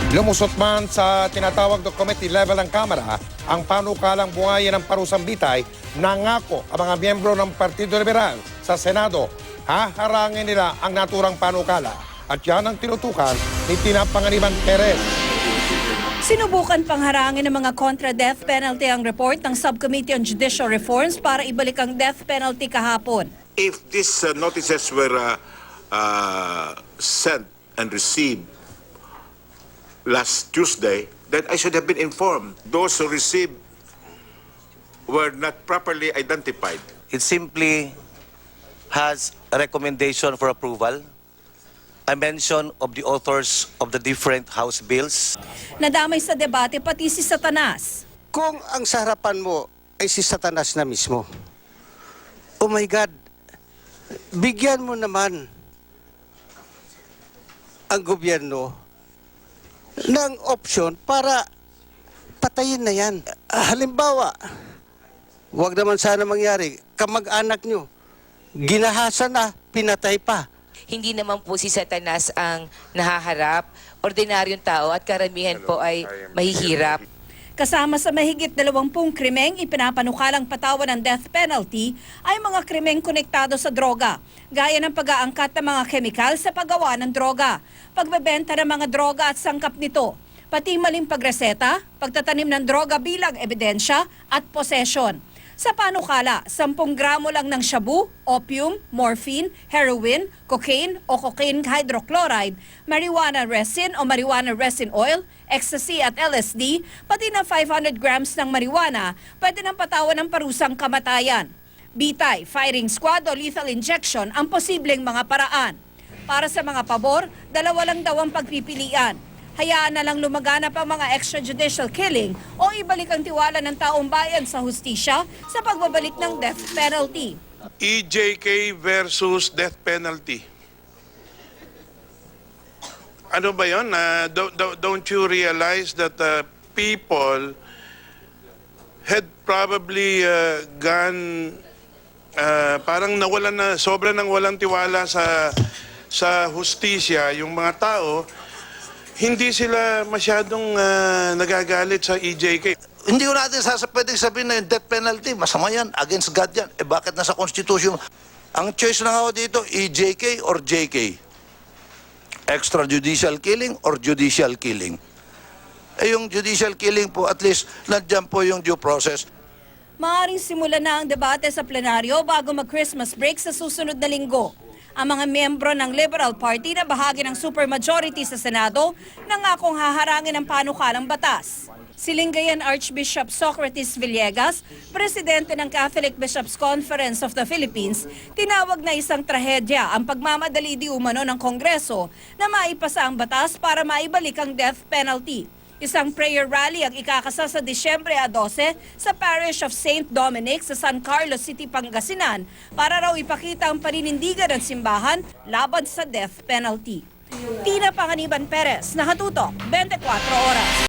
Lumusot man sa tinatawag na committee level ng Kamara, ang panukalang buhayin ng parusang bitay, nangako ang mga miyembro ng Partido Liberal sa Senado, haharangin nila ang naturang panukala. At yan ang tinutukan ni Tina Panganiban Perez. Sinubukan pangharangin ng mga contra-death penalty ang report ng Subcommittee on Judicial Reforms para ibalik ang death penalty kahapon. If these notices were sent and received last Tuesday, then I should have been informed. Those who received were not properly identified. It simply has a recommendation for approval, a mention of the authors of the different House bills. Nadamay sa debate pati si Satanas. Kung ang sa harapan mo ay si Satanas na mismo, oh my God, bigyan mo naman ang gobyerno ng option para patayin na yan. Halimbawa, huwag naman sana mangyari, kamag-anak nyo, ginahasa na, pinatay pa. Hindi naman po si Satanas ang nahaharap, ordinaryong tao at karamihan po ay mahihirap. Kasama sa mahigit 20 krimeng ipinapanukalang patawan ng death penalty ay mga krimeng konektado sa droga, gaya ng pag-aangkat ng mga kemikal sa paggawa ng droga, pagbebenta ng mga droga at sangkap nito, pati maling pagreseta, pagtatanim ng droga bilang ebidensya at possession. Sa panukala, 10 gramo lang ng shabu, opium, morphine, heroin, cocaine o cocaine hydrochloride, marijuana resin o marijuana resin oil, ecstasy at LSD, pati ng 500 grams ng marijuana, pwede ng patawan ng parusang kamatayan. Bitay, firing squad o lethal injection ang posibleng mga paraan. Para sa mga pabor, 2 lang daw ang pagpipilian. Hayaan na lang lumaganap ang mga extrajudicial killing o ibalik ang tiwala ng taong bayan sa hustisya sa pagbabalik ng death penalty. EJK versus death penalty. Ano ba yun? Don't you realize that people had probably gone, parang nawalan na, sobra nang walang tiwala sa hustisya, yung mga tao. Hindi sila masyadong nagagalit sa EJK. Hindi ko natin pwedeng sabihin na yung death penalty, masama yan, against God yan. Eh bakit nasa Constitution? Ang choice na ako dito, EJK or JK? Extrajudicial killing or judicial killing? Eh yung judicial killing po, at least, nandiyan po yung due process. Maaaring simulan na ang debate sa plenaryo bago mag-Christmas break sa susunod na linggo. Ang mga miyembro ng Liberal Party na bahagi ng supermajority sa Senado nangakong haharangin ang panukalang batas. Si Lingayen Archbishop Socrates Villegas, presidente ng Catholic Bishops' Conference of the Philippines, tinawag na isang trahedya ang pagmamadali di umano ng Kongreso na maipasa ang batas para maibalik ang death penalty. Isang prayer rally ang ikakasa sa Disyembre 12 sa Parish of St. Dominic sa San Carlos City, Pangasinan para raw ipakita ang paninindigan ng simbahan laban sa death penalty. Tina Panganiban Perez, nakatutok, 24 oras.